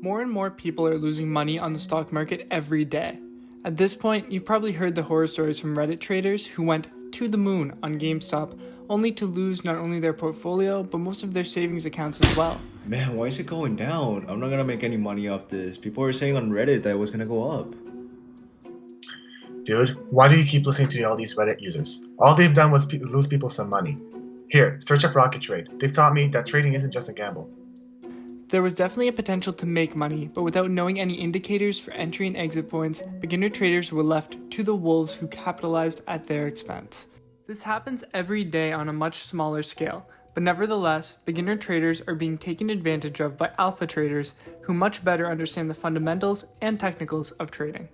More and more people are losing money on the stock market every day. At this point, you've probably heard the horror stories from Reddit traders who went to the moon on GameStop, only to lose not only their portfolio, but most of their savings accounts as well. Man, why is it going down? I'm not gonna make any money off this. People were saying on Reddit that it was gonna go up. Dude, why do you keep listening to all these Reddit users? All they've done was lose people some money. Here, search up Rocket Trade. They've taught me that trading isn't just a gamble. There was definitely a potential to make money, but without knowing any indicators for entry and exit points, beginner traders were left to the wolves who capitalized at their expense. This happens every day on a much smaller scale, but nevertheless, beginner traders are being taken advantage of by alpha traders who much better understand the fundamentals and technicals of trading.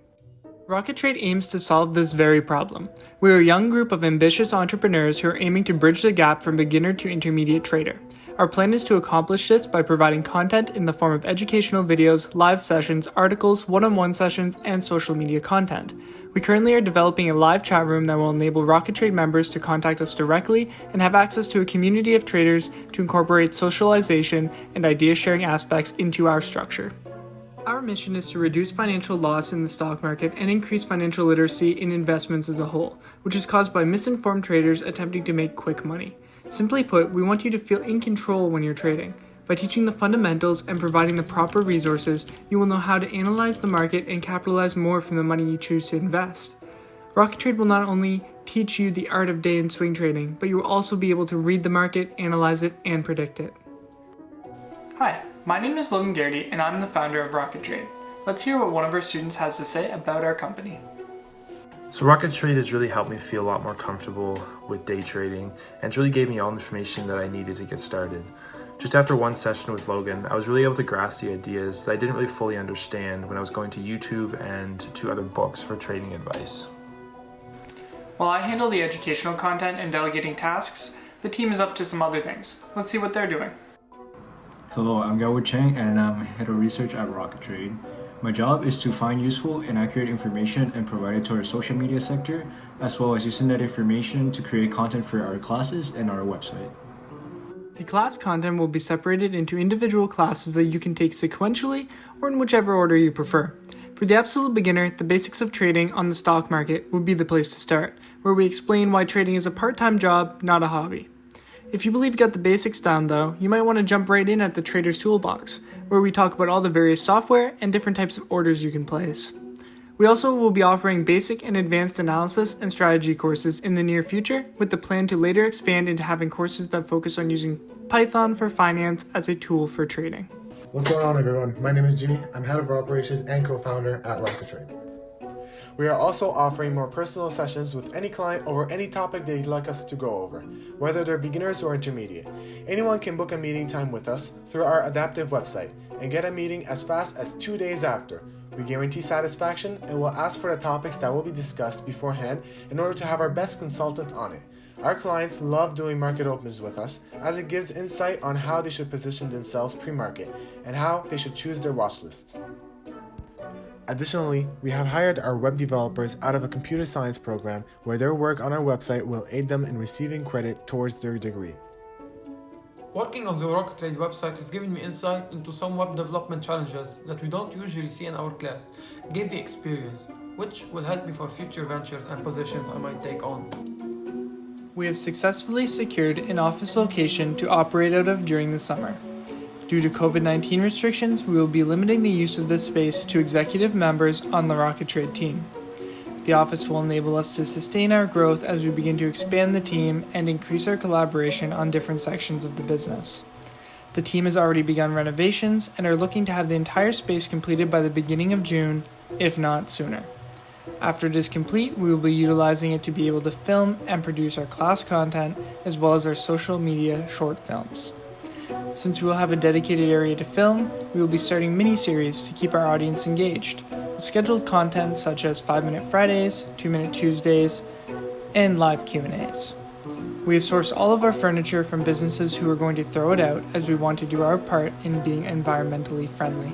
Rocket Trade aims to solve this very problem. We are a young group of ambitious entrepreneurs who are aiming to bridge the gap from beginner to intermediate trader. Our plan is to accomplish this by providing content in the form of educational videos, live sessions, articles, one-on-one sessions, and social media content. We currently are developing a live chat room that will enable Rocket Trade members to contact us directly and have access to a community of traders to incorporate socialization and idea sharing aspects into our structure. Our mission is to reduce financial loss in the stock market and increase financial literacy in investments as a whole, which is caused by misinformed traders attempting to make quick money. Simply put, we want you to feel in control when you're trading. By teaching the fundamentals and providing the proper resources, you will know how to analyze the market and capitalize more from the money you choose to invest. Rocket Trade will not only teach you the art of day and swing trading, but you will also be able to read the market, analyze it, and predict it. Hi, my name is Logan Garrity, and I'm the founder of Rocket Trade. Let's hear what one of our students has to say about our company. So Rocket Trade has really helped me feel a lot more comfortable with day trading, and it's really gave me all the information that I needed to get started. Just after one session with Logan, I was really able to grasp the ideas that I didn't really fully understand when I was going to YouTube and to other books for trading advice. While I handle the educational content and delegating tasks, the team is up to some other things. Let's see what they're doing. Hello, I'm Gao Cheng and I'm Head of Research at Rocket Trade. My job is to find useful and accurate information and provide it to our social media sector, as well as using that information to create content for our classes and our website. The class content will be separated into individual classes that you can take sequentially or in whichever order you prefer. For the absolute beginner, the basics of trading on the stock market would be the place to start, where we explain why trading is a part-time job, not a hobby. If you believe you got the basics down though, you might want to jump right in at the Trader's Toolbox, where we talk about all the various software and different types of orders you can place. We also will be offering basic and advanced analysis and strategy courses in the near future, with the plan to later expand into having courses that focus on using Python for finance as a tool for trading. What's going on, everyone? My name is Jimmy. I'm head of operations and co-founder at Rocket Trade. We are also offering more personal sessions with any client over any topic they'd like us to go over, whether they're beginners or intermediate. Anyone can book a meeting time with us through our adaptive website and get a meeting as fast as 2 days after. We guarantee satisfaction and will ask for the topics that will be discussed beforehand in order to have our best consultant on it. Our clients love doing market opens with us, as it gives insight on how they should position themselves pre-market and how they should choose their watch list. Additionally, we have hired our web developers out of a computer science program where their work on our website will aid them in receiving credit towards their degree. Working on the Rocket Trade website has given me insight into some web development challenges that we don't usually see in our class. It gave me experience, which will help me for future ventures and positions I might take on. We have successfully secured an office location to operate out of during the summer. Due to COVID-19 restrictions, we will be limiting the use of this space to executive members on the Rocket Trade team. The office will enable us to sustain our growth as we begin to expand the team and increase our collaboration on different sections of the business. The team has already begun renovations and are looking to have the entire space completed by the beginning of June, if not sooner. After it is complete, we will be utilizing it to be able to film and produce our class content as well as our social media short films. Since we will have a dedicated area to film, we will be starting mini-series to keep our audience engaged, with scheduled content such as 5-Minute Fridays, 2-Minute Tuesdays, and live Q&As. We have sourced all of our furniture from businesses who are going to throw it out, as we want to do our part in being environmentally friendly.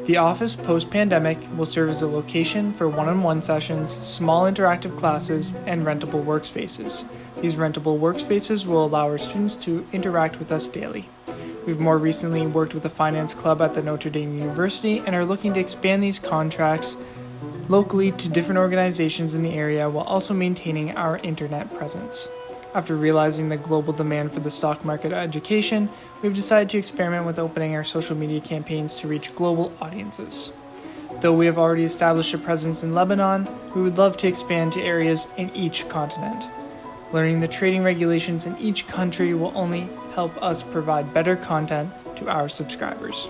The office post-pandemic will serve as a location for one-on-one sessions, small interactive classes, and rentable workspaces. These rentable workspaces will allow our students to interact with us daily. We've more recently worked with a finance club at the Notre Dame University and are looking to expand these contracts locally to different organizations in the area while also maintaining our internet presence. After realizing the global demand for the stock market education, we've decided to experiment with opening our social media campaigns to reach global audiences. Though we have already established a presence in Lebanon, we would love to expand to areas in each continent. Learning the trading regulations in each country will only help us provide better content to our subscribers.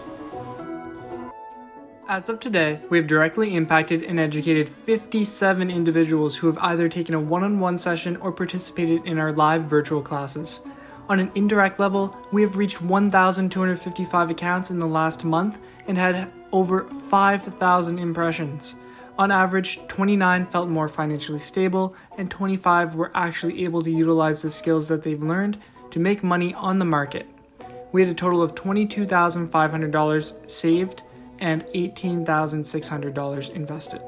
As of today, we have directly impacted and educated 57 individuals who have either taken a one-on-one session or participated in our live virtual classes. On an indirect level, we have reached 1,255 accounts in the last month and had over 5,000 impressions. On average, 29 felt more financially stable and 25 were actually able to utilize the skills that they've learned to make money on the market. We had a total of $22,500 saved and $18,600 invested.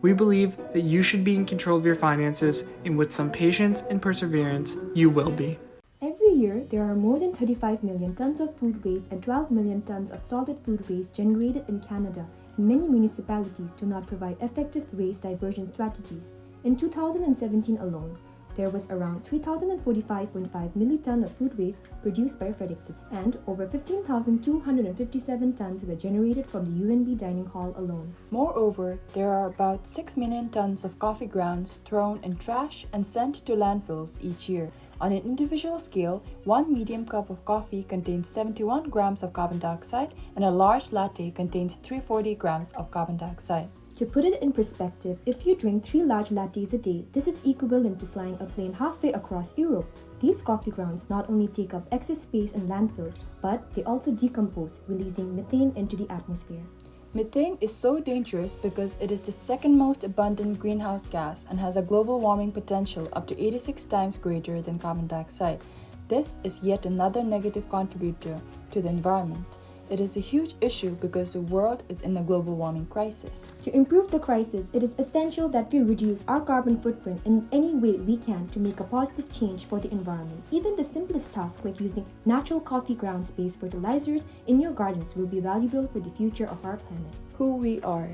We believe that you should be in control of your finances, and with some patience and perseverance, you will be. Every year, there are more than 35 million tons of food waste and 12 million tons of solid food waste generated in Canada, and many municipalities do not provide effective waste diversion strategies. In 2017 alone, there was around 3,045.5 milliton of food waste produced by Fredericton, and over 15,257 tons were generated from the UNB dining hall alone. Moreover, there are about 6 million tons of coffee grounds thrown in trash and sent to landfills each year. On an individual scale, one medium cup of coffee contains 71 grams of carbon dioxide, and a large latte contains 340 grams of carbon dioxide. To put it in perspective, if you drink 3 large lattes a day, this is equivalent to flying a plane halfway across Europe. These coffee grounds not only take up excess space in landfills, but they also decompose, releasing methane into the atmosphere. Methane is so dangerous because it is the second most abundant greenhouse gas and has a global warming potential up to 86 times greater than carbon dioxide. This is yet another negative contributor to the environment. It is a huge issue because the world is in a global warming crisis. To improve the crisis, it is essential that we reduce our carbon footprint in any way we can to make a positive change for the environment. Even the simplest task like using natural coffee grounds-based fertilizers in your gardens will be valuable for the future of our planet. Who we are.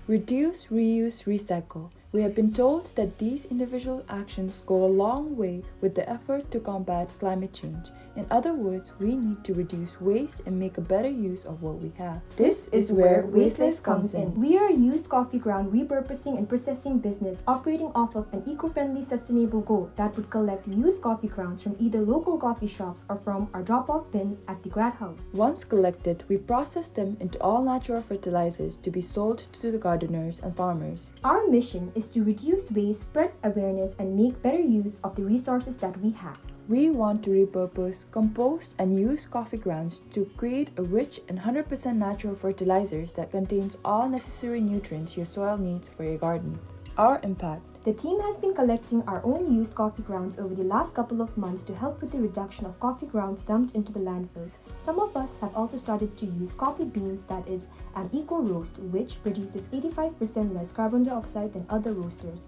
Reduce, reuse, recycle. We have been told that these individual actions go a long way with the effort to combat climate change. In other words, we need to reduce waste and make a better use of what we have. This is where Wasteless comes in. We are a used coffee ground repurposing and processing business operating off of an eco-friendly, sustainable goal that would collect used coffee grounds from either local coffee shops or from our drop-off bin at the grad house. Once collected, we process them into all natural fertilizers to be sold to the gardeners and farmers. Our mission is to reduce waste, spread awareness, and make better use of the resources that we have. We want to repurpose, compost, and use coffee grounds to create a rich and 100% natural fertilizers that contains all necessary nutrients your soil needs for your garden. Our impact. The team has been collecting our own used coffee grounds over the last couple of months to help with the reduction of coffee grounds dumped into the landfills. Some of us have also started to use coffee beans that is an eco-roast, which produces 85% less carbon dioxide than other roasters.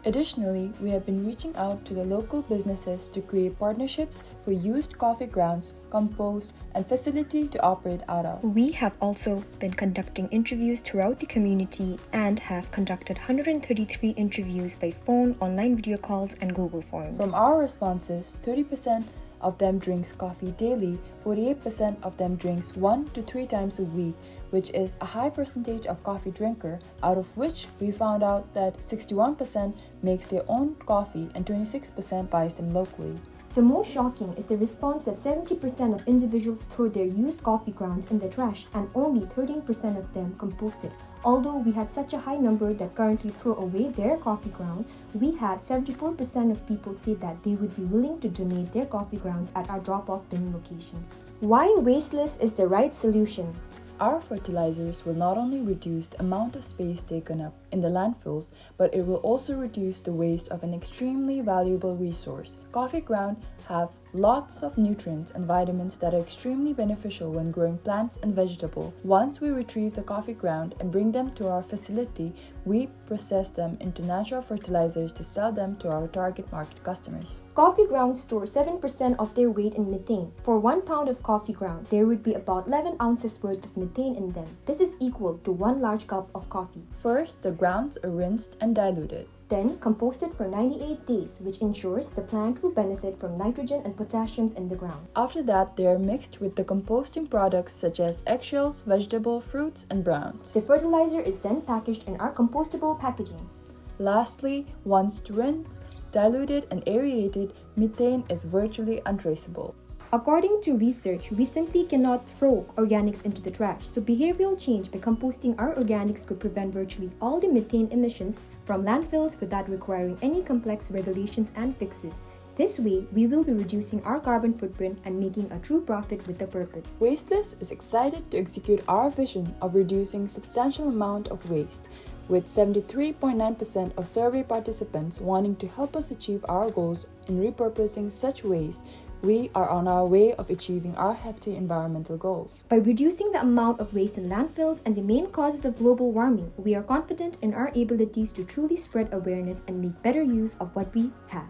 Additionally, we have been reaching out to the local businesses to create partnerships for used coffee grounds, compost, and facility to operate out of. We have also been conducting interviews throughout the community and have conducted 133 interviews by phone, online video calls, and Google Forms. From our responses, 30% of them drinks coffee daily, 48% of them drinks 1 to 3 times a week, which is a high percentage of coffee drinker, out of which we found out that 61% makes their own coffee and 26% buys them locally. The most shocking is the response that 70% of individuals throw their used coffee grounds in the trash and only 13% of them compost it. Although we had such a high number that currently throw away their coffee ground, we had 74% of people say that they would be willing to donate their coffee grounds at our drop-off bin location. Why Wasteless is the right solution? Our fertilizers will not only reduce the amount of space taken up in the landfills, but it will also reduce the waste of an extremely valuable resource. Coffee grounds have lots of nutrients and vitamins that are extremely beneficial when growing plants and vegetables. Once we retrieve the coffee ground and bring them to our facility, we process them into natural fertilizers to sell them to our target market customers. Coffee grounds store 7% of their weight in methane. For 1 pound of coffee ground, there would be about 11 ounces worth of methane in them. This is equal to 1 large cup of coffee. First, the grounds are rinsed and diluted. Then composted for 98 days, which ensures the plant will benefit from nitrogen and potassiums in the ground. After that, they are mixed with the composting products such as eggshells, vegetable, fruits, and browns. The fertilizer is then packaged in our compostable packaging. Lastly, once rinsed, diluted, and aerated, methane is virtually untraceable. According to research, we simply cannot throw organics into the trash, so behavioral change by composting our organics could prevent virtually all the methane emissions from landfills without requiring any complex regulations and fixes. This way, we will be reducing our carbon footprint and making a true profit with a purpose. Wasteless is excited to execute our vision of reducing substantial amount of waste, with 73.9% of survey participants wanting to help us achieve our goals in repurposing such waste. We are on our way of achieving our hefty environmental goals. By reducing the amount of waste in landfills and the main causes of global warming, we are confident in our abilities to truly spread awareness and make better use of what we have.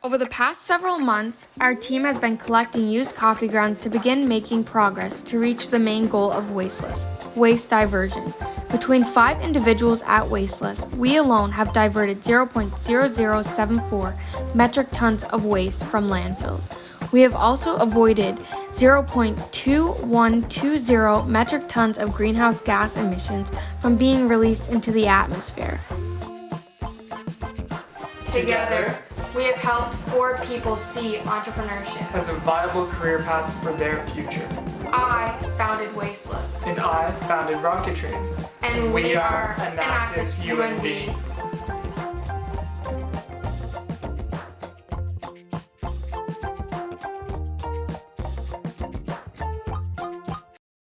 Over the past several months, our team has been collecting used coffee grounds to begin making progress to reach the main goal of Wasteless, waste diversion. Between 5 individuals at Wasteless, we alone have diverted 0.0074 metric tons of waste from landfills. We have also avoided 0.2120 metric tons of greenhouse gas emissions from being released into the atmosphere. Together, we have helped 4 people see entrepreneurship as a viable career path for their future. I founded Wasteless. And I founded Rocket Trade. And we are Enactus UND.